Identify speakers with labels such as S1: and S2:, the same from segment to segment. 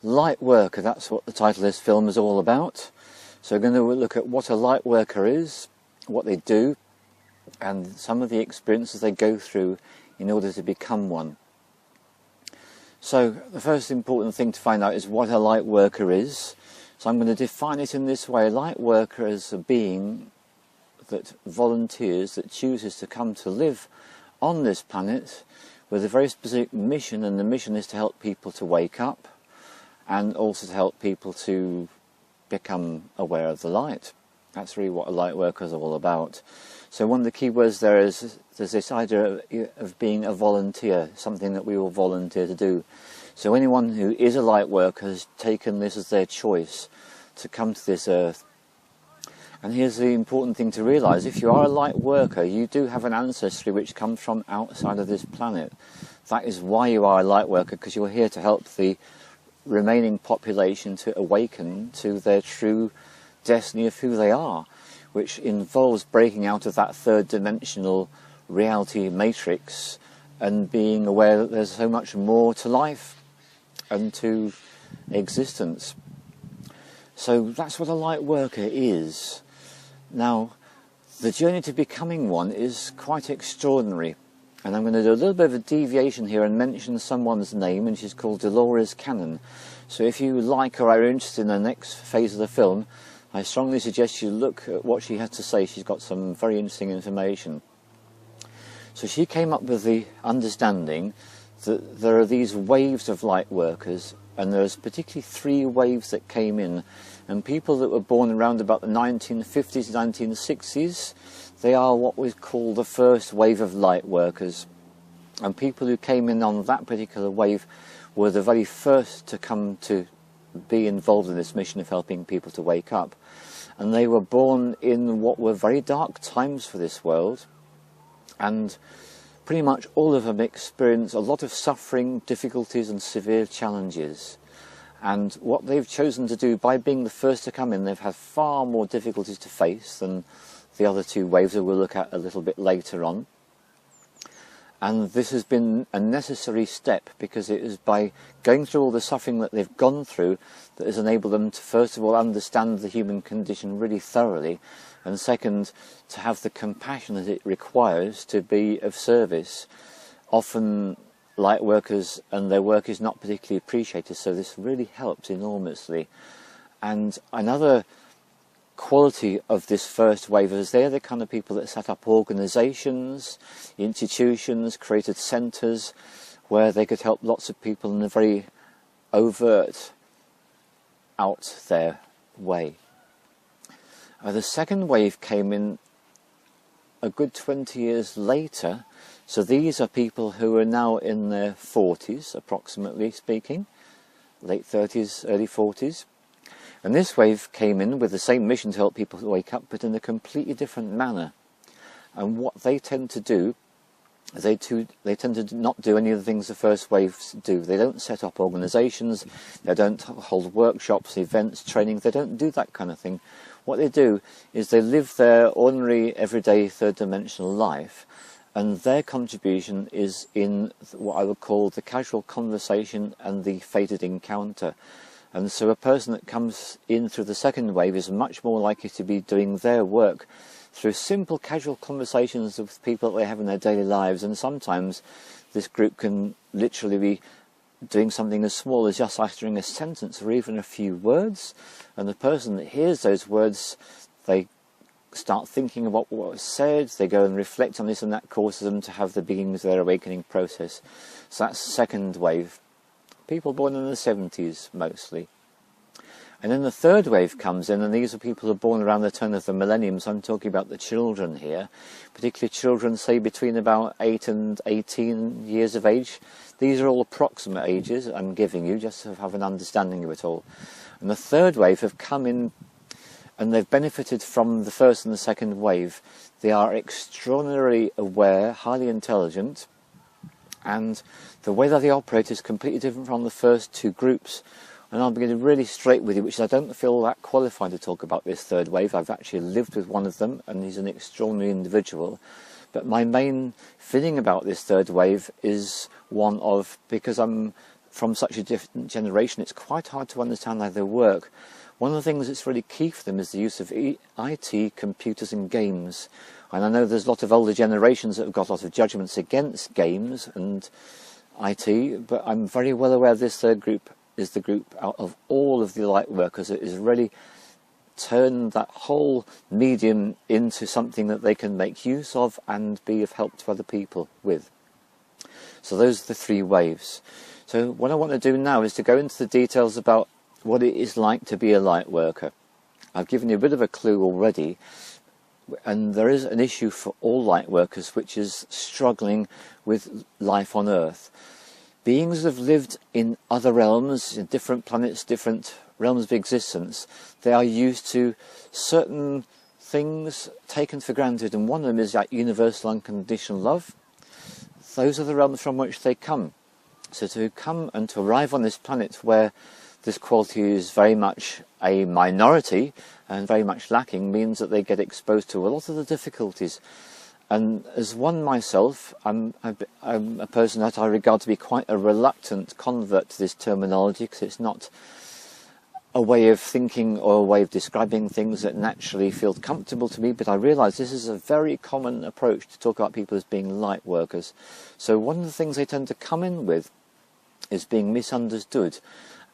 S1: Lightworker, that's what the title of this film is all about. So we're going to look at what a lightworker is, what they do, and some of the experiences they go through in order to become one. So the first important thing to find out is what a lightworker is. So I'm going to define it in this way. A lightworker is a being that volunteers, that chooses to come to live on this planet with a very specific mission, and the mission is to help people to wake up and also to help people to become aware of the light. That's really what a lightworker is all about. So one of the key words there's this idea of being a volunteer, something that we will volunteer to do. So anyone who is a lightworker has taken this as their choice to come to this earth. And here's the important thing to realise: if you are a lightworker, you do have an ancestry which comes from outside of this planet. That is why you are a lightworker, because you're here to help the remaining population to awaken to their true destiny of who they are, which involves breaking out of that third dimensional reality matrix and being aware that there's so much more to life and to existence. So that's what a lightworker is. Now, the journey to becoming one is quite extraordinary. And I'm going to do a little bit of a deviation here and mention someone's name, and she's called Dolores Cannon. So if you like or are interested in the next phase of the film, I strongly suggest you look at what she has to say. She's got some very interesting information. So she came up with the understanding that there are these waves of light workers, and there's particularly 3 waves that came in. And people that were born around about the 1950s, 1960s, they are what we call the first wave of light workers. And people who came in on that particular wave were the very first to come to be involved in this mission of helping people to wake up. And they were born in what were very dark times for this world. And pretty much all of them experienced a lot of suffering, difficulties and severe challenges. And what they've chosen to do, by being the first to come in, they've had far more difficulties to face than the other 2 waves that we'll look at a little bit later on. And this has been a necessary step, because it is by going through all the suffering that they've gone through that has enabled them to, first of all, understand the human condition really thoroughly, and second, to have the compassion that it requires to be of service. Often light workers and their work is not particularly appreciated, so this really helps enormously. And another quality of this first wave is they're the kind of people that set up organisations, institutions, created centres where they could help lots of people in a very overt, out there way. The second wave came in a good 20 years later. So these are people who are now in their 40s, approximately speaking, late 30s, early 40s. And this wave came in with the same mission to help people wake up, but in a completely different manner. And what they tend to do, they tend to not do any of the things the first waves do. They don't set up organisations, they don't hold workshops, events, training, they don't do that kind of thing. What they do is they live their ordinary, everyday, third-dimensional life, and their contribution is in what I would call the casual conversation and the fated encounter. And so a person that comes in through the second wave is much more likely to be doing their work through simple casual conversations with people that they have in their daily lives. And sometimes this group can literally be doing something as small as just uttering a sentence or even a few words. And the person that hears those words, they start thinking about what was said, they go and reflect on this, and that causes them to have the beginnings of their awakening process. So that's the second wave. People born in the 70s mostly. And then the third wave comes in, and these are people who are born around the turn of the millennium, so I'm talking about the children here, particularly children, say, between about 8 and 18 years of age. These are all approximate ages I'm giving you, just to have an understanding of it all. And the third wave have come in, and they've benefited from the first and the second wave. They are extraordinarily aware, highly intelligent, and the way that they operate is completely different from the first two groups. And I'm beginning really straight with you, which I don't feel that qualified to talk about this third wave. I've actually lived with one of them, and he's an extraordinary individual. But my main feeling about this third wave is one of, because I'm from such a different generation, it's quite hard to understand how they work. One of the things that's really key for them is the use of IT, computers and games. And I know there's a lot of older generations that have got a lot of judgments against games and IT, but I'm very well aware this third group is the group out of all of the light workers that is really turned that whole medium into something that they can make use of and be of help to other people with. So those are the three waves. So what I want to do now is to go into the details about what it is like to be a light worker. I've given you a bit of a clue already, and there is an issue for all light workers, which is struggling with life on Earth. Beings have lived in other realms, in different planets, different realms of existence. They are used to certain things taken for granted, and one of them is that universal unconditional love. Those are the realms from which they come. So to come and to arrive on this planet where this quality is very much a minority and very much lacking means that they get exposed to a lot of the difficulties. And as one myself, I'm a person that I regard to be quite a reluctant convert to this terminology, because it's not a way of thinking or a way of describing things that naturally feel comfortable to me, but I realise this is a very common approach to talk about people as being light workers. So one of the things they tend to come in with is being misunderstood,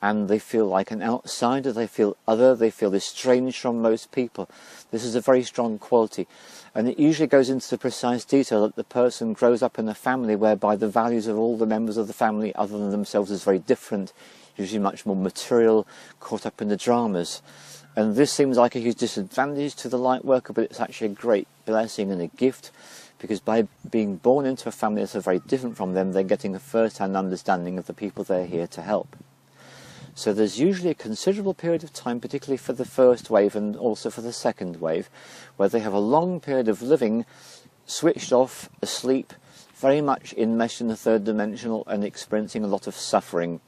S1: and they feel like an outsider, they feel other, they feel estranged from most people. This is a very strong quality, and it usually goes into the precise detail that the person grows up in a family whereby the values of all the members of the family other than themselves is very different, usually much more material, caught up in the dramas. And this seems like a huge disadvantage to the light worker, but it's actually a great blessing and a gift, because by being born into a family that's very different from them, they're getting a first-hand understanding of the people they're here to help. So there's usually a considerable period of time, particularly for the first wave and also for the second wave, where they have a long period of living switched off, asleep, very much enmeshed in the third dimensional and experiencing a lot of suffering.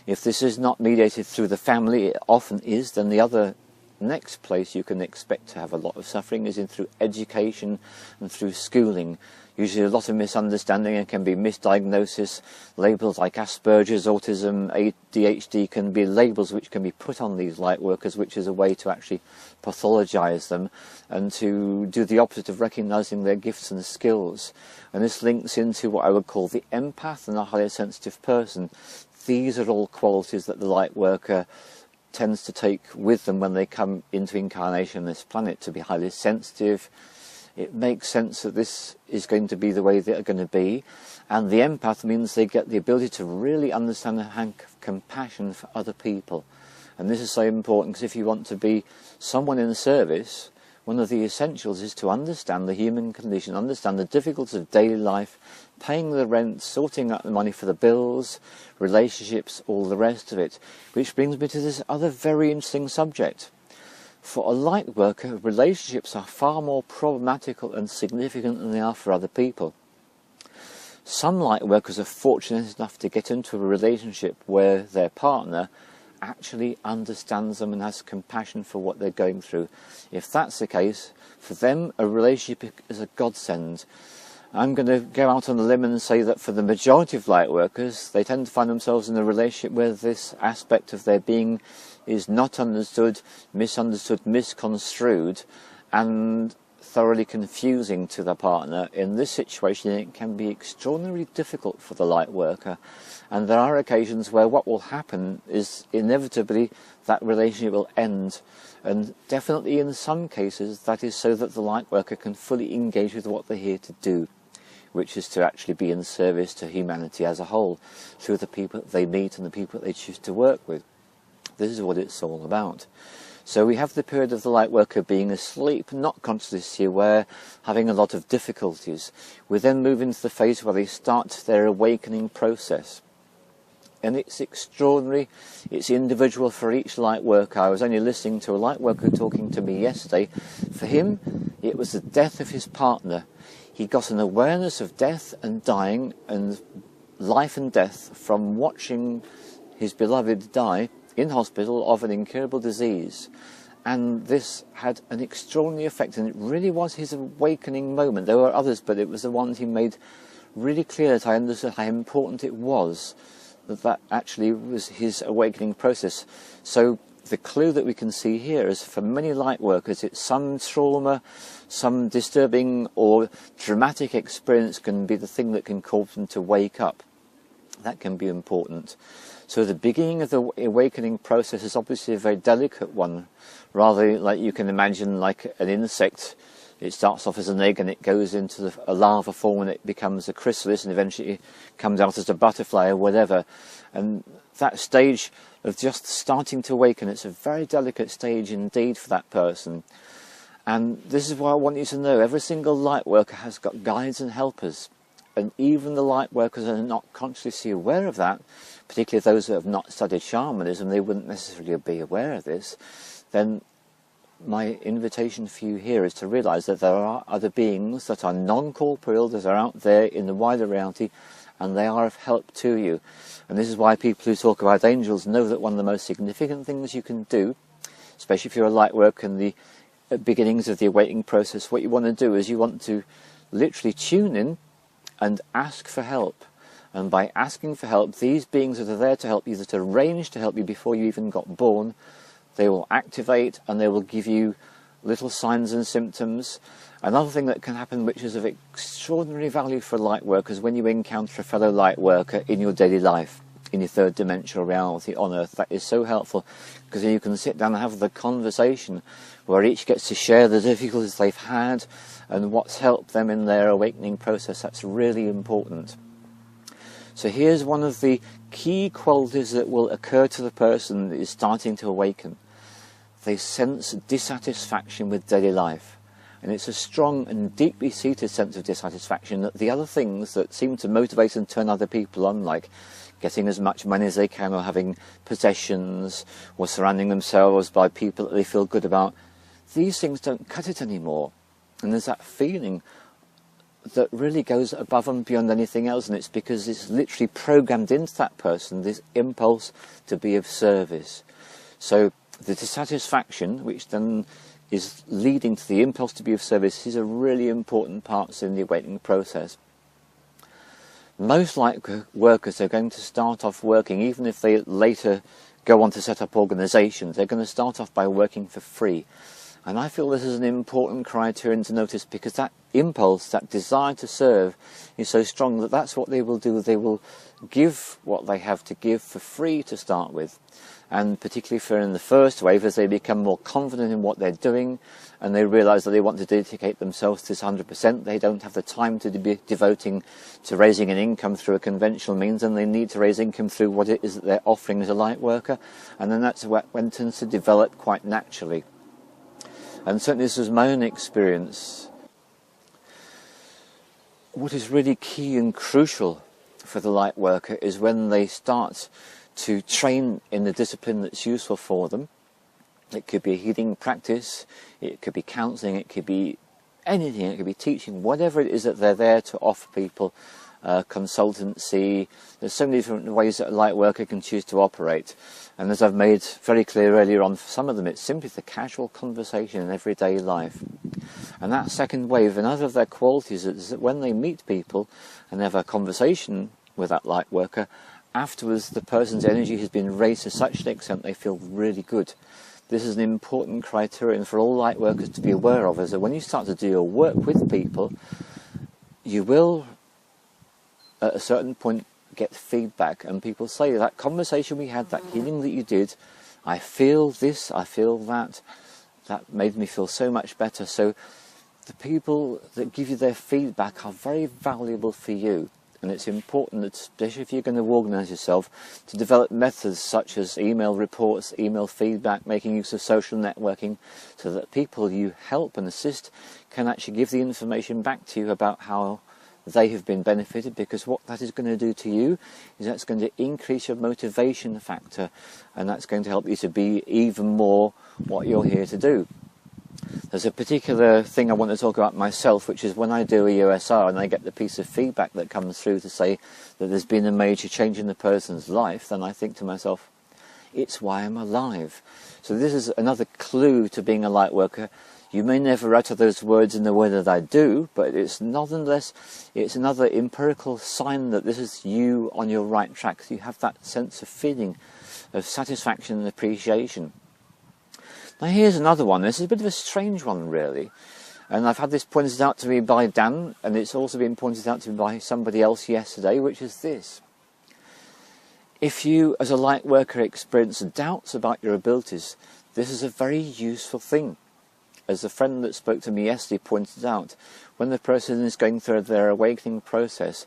S1: If this is not mediated through the family, it often is, then the other next place you can expect to have a lot of suffering is in through education and through schooling. Usually a lot of misunderstanding, and can be misdiagnosis. Labels like Asperger's, autism, ADHD can be labels which can be put on these light workers, which is a way to actually pathologise them and to do the opposite of recognising their gifts and skills. And this links into what I would call the empath and the highly sensitive person. These are all qualities that the light worker tends to take with them when they come into incarnation on this planet, to be highly sensitive. It makes sense that this is going to be the way they're going to be, and the empath means they get the ability to really understand and have compassion for other people. And this is so important, because if you want to be someone in service, one of the essentials is to understand the human condition, understand the difficulties of daily life, paying the rent, sorting out the money for the bills, relationships, all the rest of it. Which brings me to this other very interesting subject. For a light worker, relationships are far more problematical and significant than they are for other people. Some light workers are fortunate enough to get into a relationship where their partner actually understands them and has compassion for what they're going through. If that's the case, for them a relationship is a godsend. I'm going to go out on a limb and say that for the majority of light workers, they tend to find themselves in a relationship where this aspect of their being is not understood, misunderstood, misconstrued, and thoroughly confusing to the partner. In this situation, it can be extraordinarily difficult for the light worker, and there are occasions where what will happen is inevitably that relationship will end, and definitely in some cases that is so that the light worker can fully engage with what they're here to do, which is to actually be in service to humanity as a whole through the people they meet and the people they choose to work with. This is what it's all about. So we have the period of the Lightworker being asleep, not consciously aware, having a lot of difficulties. We then move into the phase where they start their awakening process. And it's extraordinary, it's individual for each Lightworker. I was only listening to a Lightworker talking to me yesterday. For him, it was the death of his partner. He got an awareness of death and dying and life and death from watching his beloved die in hospital of an incurable disease. And this had an extraordinary effect, and it really was his awakening moment. There were others, but it was the one he made really clear that I understood how important it was, that actually was his awakening process. So the clue that we can see here is for many Lightworkers, it's some trauma, some disturbing or dramatic experience can be the thing that can cause them to wake up. That can be important. So the beginning of the awakening process is obviously a very delicate one, rather like you can imagine like an insect. It starts off as an egg and it goes into a larva form and it becomes a chrysalis and eventually comes out as a butterfly or whatever. And that stage of just starting to awaken, it's a very delicate stage indeed for that person. And this is why I want you to know, every single Lightworker has got guides and helpers. And even the Lightworkers are not consciously aware of that, particularly those that have not studied shamanism, they wouldn't necessarily be aware of this. Then my invitation for you here is to realise that there are other beings that are non-corporeal, that are out there in the wider reality, and they are of help to you. And this is why people who talk about angels know that one of the most significant things you can do, especially if you're a Lightworker in the beginnings of the awakening process, what you want to do is you want to literally tune in and ask for help. And by asking for help, these beings that are there to help you, that are arranged to help you before you even got born, they will activate and they will give you little signs and symptoms. Another thing that can happen, which is of extraordinary value for Lightworkers, when you encounter a fellow Lightworker in your daily life, in your third dimensional reality on Earth, that is so helpful, because then you can sit down and have the conversation where each gets to share the difficulties they've had and what's helped them in their awakening process. That's really important. So here's one of the key qualities that will occur to the person that is starting to awaken. They sense dissatisfaction with daily life. And it's a strong and deeply seated sense of dissatisfaction that the other things that seem to motivate and turn other people on, like getting as much money as they can, or having possessions, or surrounding themselves by people that they feel good about, these things don't cut it anymore. And there's that feeling that really goes above and beyond anything else, and it's because it's literally programmed into that person, this impulse to be of service. So the dissatisfaction, which then is leading to the impulse to be of service, is a really important part in the awakening process. Most Lightworkers are going to start off working, even if they later go on to set up organisations, they're going to start off by working for free. And I feel this is an important criterion to notice, because that impulse, that desire to serve, is so strong that that's what they will do. They will give what they have to give for free to start with. And particularly for in the first wave, as they become more confident in what they're doing and they realise that they want to dedicate themselves to this 100%, they don't have the time to be devoting to raising an income through a conventional means, and they need to raise income through what it is that they're offering as a Lightworker. And then that's what tends to develop quite naturally. And certainly this was my own experience. What is really key and crucial for the Lightworker is when they start to train in the discipline that's useful for them. It could be a healing practice, it could be counselling, it could be anything, it could be teaching, whatever it is that they're there to offer people, consultancy. There's so many different ways that a Lightworker can choose to operate. And as I've made very clear earlier on, for some of them it's simply the casual conversation in everyday life. And that second wave, another of their qualities is that when they meet people and have a conversation with that Lightworker, afterwards the person's energy has been raised to such an extent they feel really good. This is an important criterion for all Lightworkers to be aware of, is that when you start to do your work with people, you will at a certain point get feedback, and people say, that conversation we had, that healing that you did, I feel this, I feel that made me feel so much better. So the people that give you their feedback are very valuable for you. And it's important that, especially if you're going to organise yourself, to develop methods such as email reports, email feedback, making use of social networking, so that people you help and assist can actually give the information back to you about how they have been benefited, because what that is going to do to you is that's going to increase your motivation factor, and that's going to help you to be even more what you're here to do. There's a particular thing I want to talk about myself, which is when I do a USR and I get the piece of feedback that comes through to say that there's been a major change in the person's life, then I think to myself, it's why I'm alive. So this is another clue to being a light worker. You may never utter those words in the way that I do, but it's nonetheless, it's another empirical sign that this is you on your right track. So you have that sense of feeling of satisfaction and appreciation. Now here's another one. This is a bit of a strange one, really. And I've had this pointed out to me by Dan, and it's also been pointed out to me by somebody else yesterday, which is this. If you, as a light worker, experience doubts about your abilities, this is a very useful thing. As a friend that spoke to me yesterday pointed out, when the person is going through their awakening process,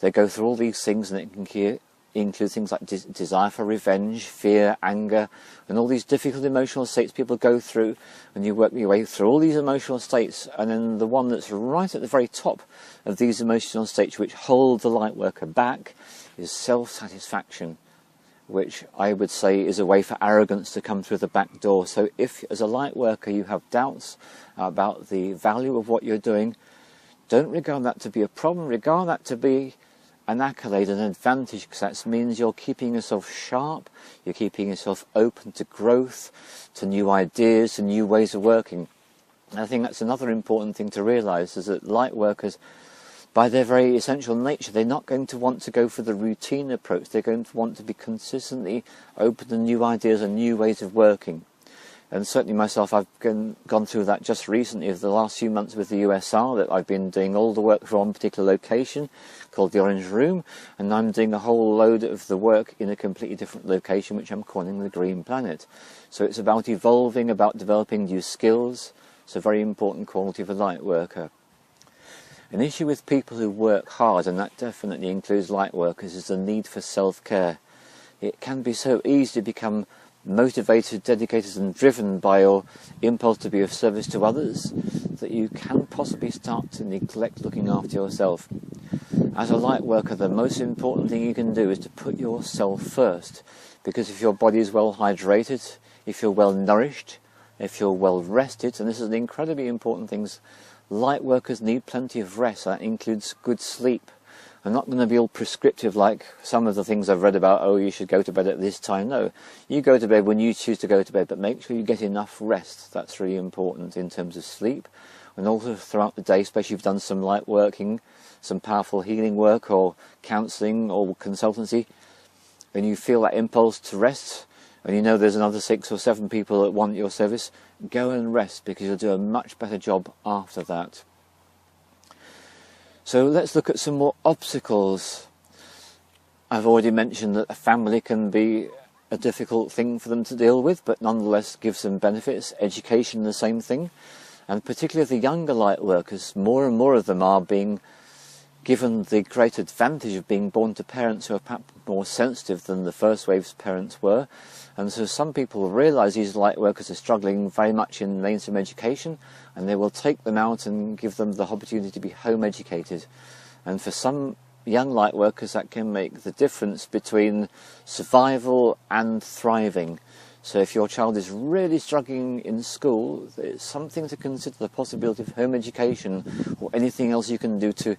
S1: they go through all these things, and it can include things like desire for revenge, fear, anger, and all these difficult emotional states people go through, and you work your way through all these emotional states, and then the one that's right at the very top of these emotional states, which hold the light worker back, is self-satisfaction, which I would say is a way for arrogance to come through the back door. So if, as a light worker, you have doubts about the value of what you're doing, don't regard that to be a problem. Regard that to be an accolade, an advantage, because that means you're keeping yourself sharp, you're keeping yourself open to growth, to new ideas, to new ways of working. And I think that's another important thing to realise, is that light workers, by their very essential nature, they're not going to want to go for the routine approach. They're going to want to be consistently open to new ideas and new ways of working. And certainly myself, I've gone through that just recently, over the last few months with the USR, that I've been doing all the work for one particular location called the Orange Room, and I'm doing a whole load of the work in a completely different location, which I'm calling the Green Planet. So it's about evolving, about developing new skills. It's a very important quality of a light worker. An issue with people who work hard, and that definitely includes light workers, is the need for self-care. It can be so easy to become motivated, dedicated and driven by your impulse to be of service to others, that you can possibly start to neglect looking after yourself. As a light worker, the most important thing you can do is to put yourself first, because if your body is well hydrated, if you're well nourished, if you're well rested, and this is an incredibly important thing, light workers need plenty of rest. That includes good sleep. I'm not going to be all prescriptive like some of the things I've read about, oh, you should go to bed at this time. No, you go to bed when you choose to go to bed, but make sure you get enough rest. That's really important in terms of sleep. And also throughout the day, especially if you've done some light working, some powerful healing work or counselling or consultancy, and you feel that impulse to rest, and you know there's another 6 or 7 people that want your service, go and rest, because you'll do a much better job after that. So let's look at some more obstacles. I've already mentioned that a family can be a difficult thing for them to deal with, but nonetheless gives them benefits. Education, the same thing. And particularly the younger light workers, more and more of them are being given the great advantage of being born to parents who are perhaps more sensitive than the first wave's parents were. And so some people realise these light workers are struggling very much in mainstream education, and they will take them out and give them the opportunity to be home educated. And for some young light workers, that can make the difference between survival and thriving. So if your child is really struggling in school, it's something to consider, the possibility of home education or anything else you can do to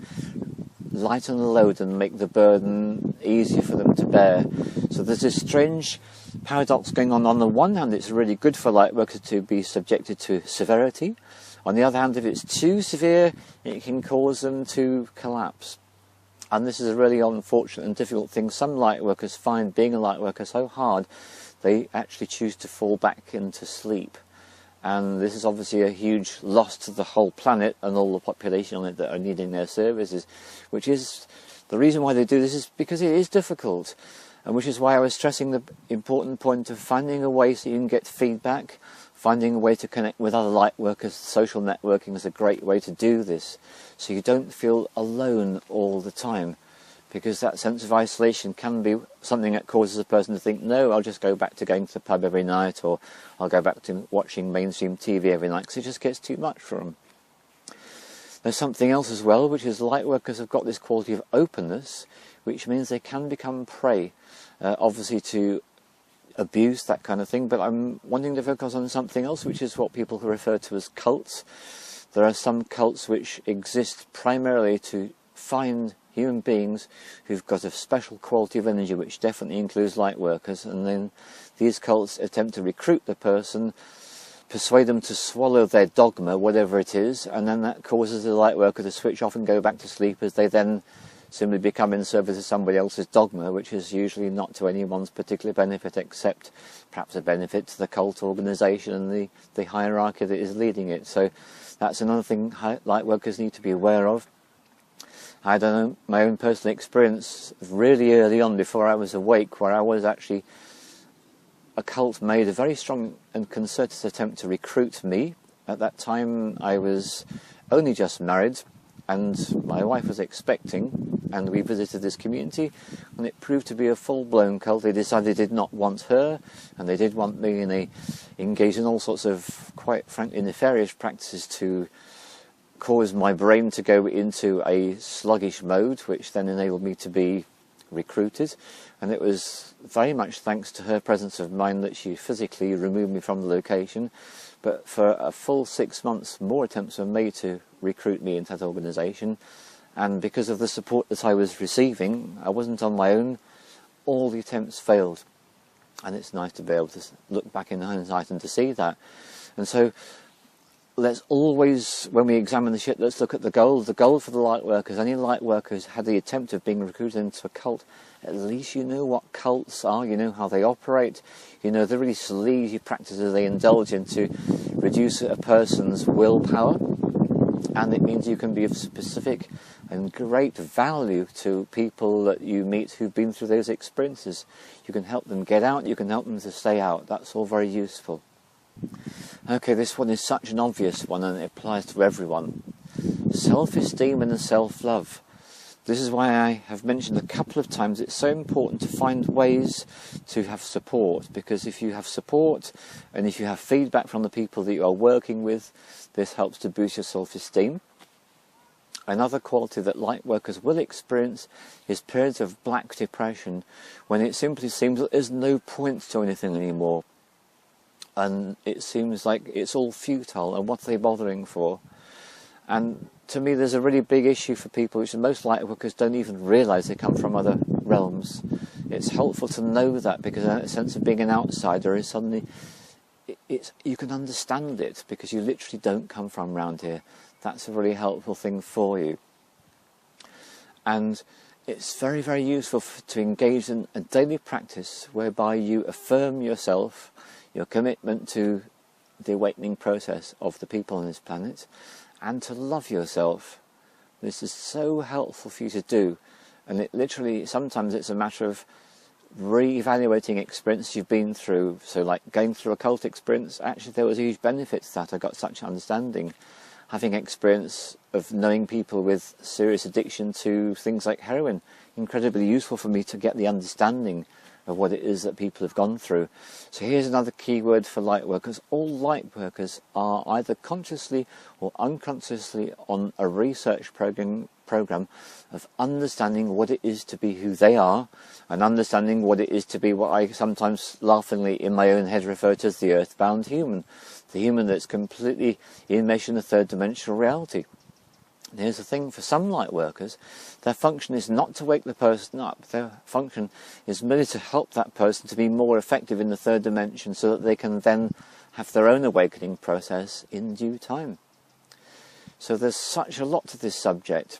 S1: lighten the load and make the burden easier for them to bear. So there's this strange paradox going on. On the one hand, it's really good for light workers to be subjected to severity. On the other hand, if it's too severe, it can cause them to collapse. And this is a really unfortunate and difficult thing. Some light workers find being a light worker so hard, they actually choose to fall back into sleep. And this is obviously a huge loss to the whole planet and all the population on it that are needing their services, which is the reason why they do this, is because it is difficult. And which is why I was stressing the important point of finding a way so you can get feedback, finding a way to connect with other light workers. Social networking is a great way to do this, so you don't feel alone all the time. because that sense of isolation can be something that causes a person to think, no, I'll just go back to going to the pub every night, or I'll go back to watching mainstream TV every night, because it just gets too much for them. There's something else as well, which is light workers have got this quality of openness, which means they can become prey, obviously to abuse, that kind of thing, but I'm wanting to focus on something else, which is what people refer to as cults. There are some cults which exist primarily to find human beings who've got a special quality of energy, which definitely includes light workers, and then these cults attempt to recruit the person, persuade them to swallow their dogma, whatever it is, and then that causes the light worker to switch off and go back to sleep, as they then simply become in service of somebody else's dogma, which is usually not to anyone's particular benefit, except perhaps a benefit to the cult organisation and the hierarchy that is leading it. So that's another thing light workers need to be aware of. I don't know, my own personal experience really early on, before I was awake, where I was actually, a cult made a very strong and concerted attempt to recruit me. At that time I was only just married and my wife was expecting, and we visited this community, and it proved to be a full-blown cult. They decided they did not want her, and they did want me, and they engaged in all sorts of, quite frankly, nefarious practices to cause my brain to go into a sluggish mode, which then enabled me to be recruited. And it was very much thanks to her presence of mind that she physically removed me from the location. But for a full 6 months, more attempts were made to recruit me into that organisation. And because of the support that I was receiving, I wasn't on my own. All the attempts failed. And it's nice to be able to look back in hindsight and to see that. And so let's always, when we examine the shit, let's look at the goal. The goal for the light workers, any light workers had the attempt of being recruited into a cult, at least you know what cults are, you know how they operate, you know the really sleazy practices they indulge in to reduce a person's willpower, and it means you can be of specific and great value to people that you meet who've been through those experiences. You can help them get out, you can help them to stay out. That's all very useful. Okay, this one is such an obvious one, and it applies to everyone. Self-esteem and self-love. This is why I have mentioned a couple of times it's so important to find ways to have support, because if you have support and if you have feedback from the people that you are working with, this helps to boost your self-esteem. Another quality that light workers will experience is periods of black depression, when it simply seems that there's no point to anything anymore. And it seems like it's all futile, and what are they bothering for? And to me there's a really big issue for people, which most light workers don't even realise they come from other realms. It's helpful to know that, because a sense of being an outsider is suddenly, you can understand it, because you literally don't come from around here. That's a really helpful thing for you. And it's very, very useful to engage in a daily practice whereby you affirm yourself, your commitment to the awakening process of the people on this planet, and to love yourself. This is so helpful for you to do, and it literally, sometimes it's a matter of re-evaluating experience you've been through. So like going through a cult experience, actually there was a huge benefit to that. I got such understanding. Having experience of knowing people with serious addiction to things like heroin, incredibly useful for me to get the understanding of what it is that people have gone through. So here's another key word for light workers. All light workers are either consciously or unconsciously on a research program of understanding what it is to be who they are, and understanding what it is to be what I sometimes laughingly in my own head refer to as the earthbound human, the human that's completely enmeshed in a third dimensional reality. And here's the thing, for some light workers, their function is not to wake the person up. Their function is merely to help that person to be more effective in the third dimension, so that they can then have their own awakening process in due time. So there's such a lot to this subject.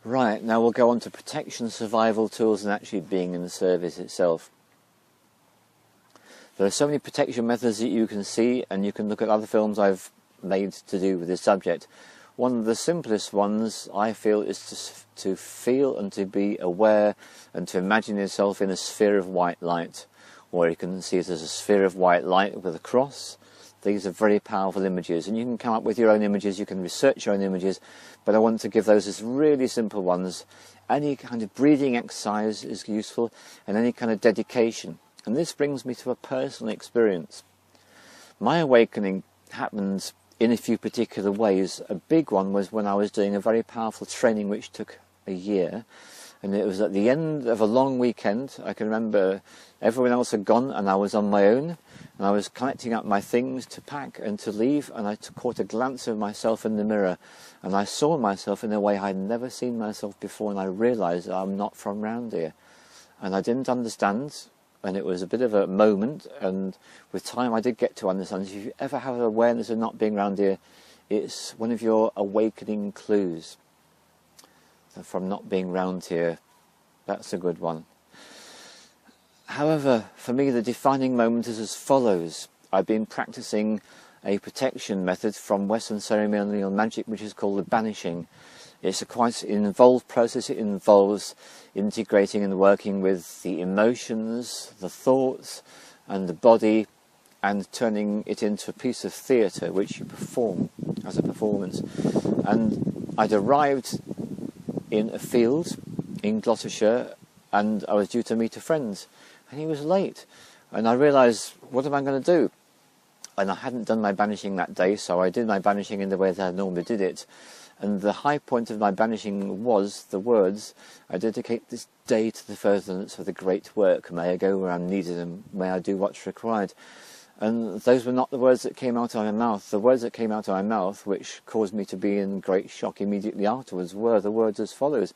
S1: Right, now we'll go on to protection, survival tools, and actually being in the service itself. There are so many protection methods that you can see, and you can look at other films I've made to do with this subject. One of the simplest ones, I feel, is to feel and to be aware and to imagine yourself in a sphere of white light, or you can see it as a sphere of white light with a cross. these are very powerful images, and you can come up with your own images, you can research your own images, but I want to give those as really simple ones. Any kind of breathing exercise is useful, and any kind of dedication. And this brings me to a personal experience. My awakening happened in a few particular ways. A big one was when I was doing a very powerful training which took a year, and it was at the end of a long weekend. I can remember everyone else had gone and I was on my own, and I was collecting up my things to pack and to leave, and I caught a glance of myself in the mirror, and I saw myself in a way I'd never seen myself before, and I realised that I'm not from round here. And I didn't understand, and it was a bit of a moment, and with time I did get to understand. If you ever have an awareness of not being round here, it's one of your awakening clues. So from not being round here, that's a good one. However, for me the defining moment is as follows. I've been practicing a protection method from Western ceremonial magic which is called the banishing. It's a quite involved process. It involves integrating and working with the emotions, the thoughts and the body, and turning it into a piece of theatre which you perform as a performance. And I'd arrived in a field in Gloucestershire, and I was due to meet a friend, and he was late, and I realised, what am I going to do? And I hadn't done my banishing that day, so I did my banishing in the way that I normally did it. And the high point of my banishing was the words, I dedicate this day to the furtherance of the great work. May I go where I'm needed, and may I do what's required. And those were not the words that came out of my mouth. The words that came out of my mouth, which caused me to be in great shock immediately afterwards, were the words as follows.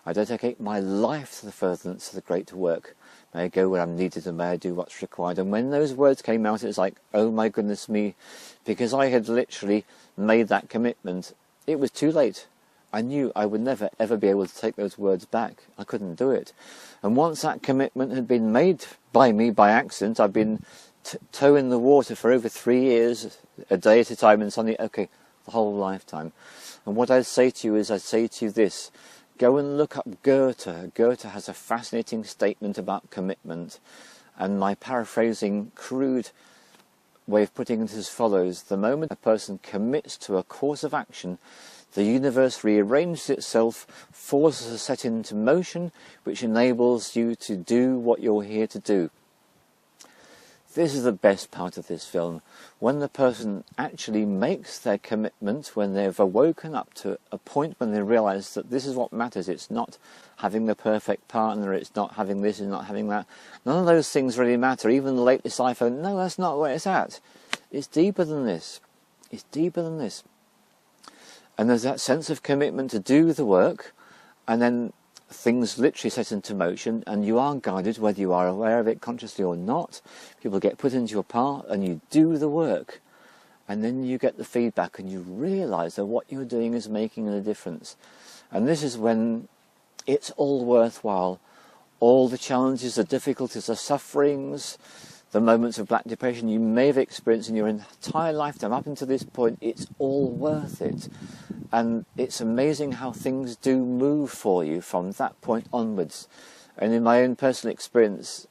S1: I dedicate my life to the furtherance of the great work. May I go where I'm needed, and may I do what's required. And when those words came out, it was like, oh my goodness me, because I had literally made that commitment. It was too late. I knew I would never ever be able to take those words back. I couldn't do it. And once that commitment had been made by me by accident, I've been toe in the water for over 3 years, a day at a time, and suddenly, okay, the whole lifetime. And what I'd say to you is, I'd say to you this, go and look up Goethe. Goethe has a fascinating statement about commitment, and my paraphrasing crude way of putting it is as follows. The moment a person commits to a course of action, the universe rearranges itself, forces are set into motion, which enables you to do what you're here to do. This is the best part of this film. When the person actually makes their commitment, when they've awoken up to a point when they realise that this is what matters. It's not having the perfect partner, it's not having this, it's not having that. None of those things really matter. Even the latest iPhone, no, that's not where it's at. It's deeper than this. It's deeper than this. And there's that sense of commitment to do the work, and then things literally set into motion, and you are guided, whether you are aware of it consciously or not. People get put into your path, and you do the work, and then you get the feedback, and you realise that what you're doing is making a difference. And this is when it's all worthwhile. All the challenges, the difficulties, the sufferings, the moments of black depression you may have experienced in your entire lifetime up until this point, it's all worth it. And it's amazing how things do move for you from that point onwards. And in my own personal experience,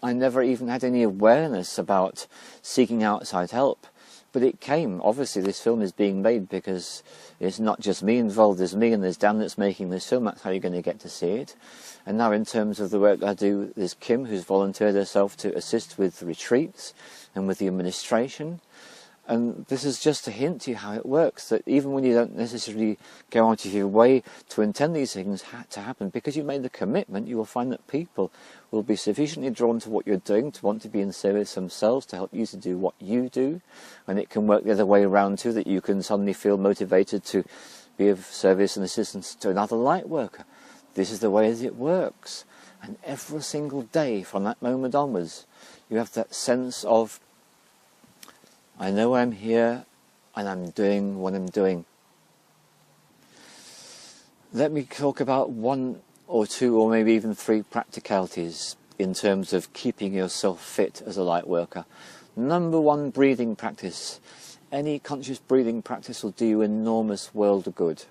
S1: I never even had any awareness about seeking outside help. But it came. Obviously, this film is being made because it's not just me involved. There's me and there's Dan that's making this film. That's how you're going to get to see it. And now in terms of the work I do, there's Kim, who's volunteered herself to assist with the retreats and with the administration. And this is just a hint to you how it works, that even when you don't necessarily go out of your way to intend these things to happen, because you made the commitment, you will find that people will be sufficiently drawn to what you're doing, to want to be in service themselves, to help you to do what you do. And it can work the other way around too, that you can suddenly feel motivated to be of service and assistance to another light worker. This is the way that it works. And every single day from that moment onwards, you have that sense of, I know I'm here and I'm doing what I'm doing. Let me talk about 1 or 2 or maybe even 3 practicalities in terms of keeping yourself fit as a light worker. Number 1, breathing practice. Any conscious breathing practice will do you enormous world of good.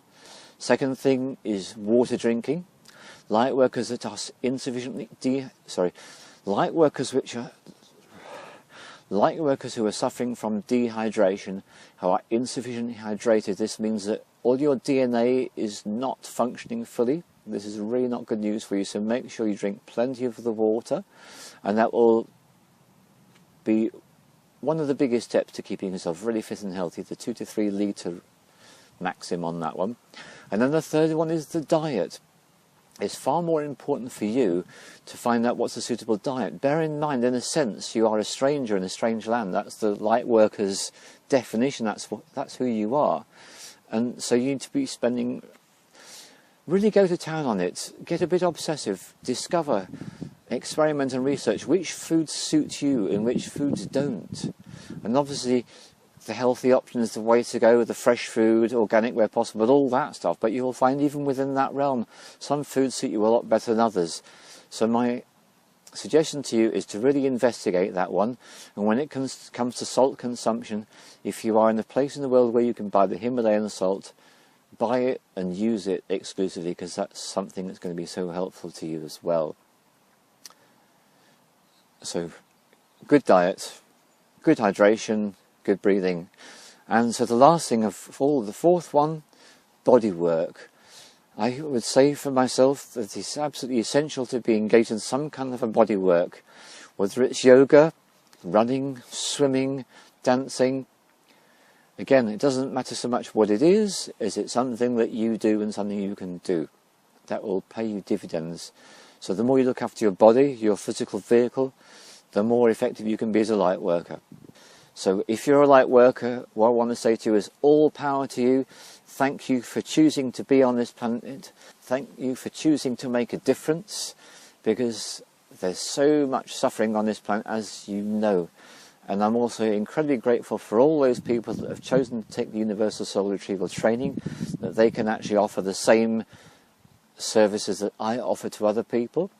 S1: Second thing is water drinking. Light workers that are insufficiently light workers light workers who are suffering from dehydration, who are insufficiently hydrated. This means that all your DNA is not functioning fully. This is really not good news for you, so make sure you drink plenty of the water, and that will be one of the biggest steps to keeping yourself really fit and healthy, the 2 to 3 litre maxim on that one. And then the third one is the diet. It's far more important for you to find out what's a suitable diet. Bear in mind, in a sense, you are a stranger in a strange land. That's the light worker's definition. That's who you are. And so you need to be really go to town on it. Get a bit obsessive. Discover, experiment and research which foods suit you and which foods don't. And obviously, the healthy option is the way to go, the fresh food, organic where possible, all that stuff. But you will find even within that realm, some foods suit you a lot better than others. So my suggestion to you is to really investigate that one. And when it comes to salt consumption, if you are in a place in the world where you can buy the Himalayan salt, buy it and use it exclusively, because that's something that's going to be so helpful to you as well. So, good diet, good hydration, good breathing. And so the last thing of all, the fourth one, body work. I would say for myself that it's absolutely essential to be engaged in some kind of a body work, whether it's yoga, running, swimming, dancing. Again, it doesn't matter so much what it is it something that you do and something you can do. That will pay you dividends. So the more you look after your body, your physical vehicle, the more effective you can be as a light worker. So if you're a light worker, what I want to say to you is all power to you. Thank you for choosing to be on this planet. Thank you for choosing to make a difference, because there's so much suffering on this planet, as you know. And I'm also incredibly grateful for all those people that have chosen to take the Universal Soul Retrieval training, that they can actually offer the same services that I offer to other people.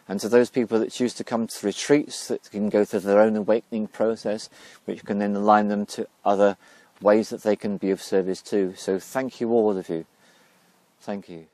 S1: And to those people that choose to come to retreats, that can go through their own awakening process, which can then align them to other ways that they can be of service too. So thank you, all of you. Thank you.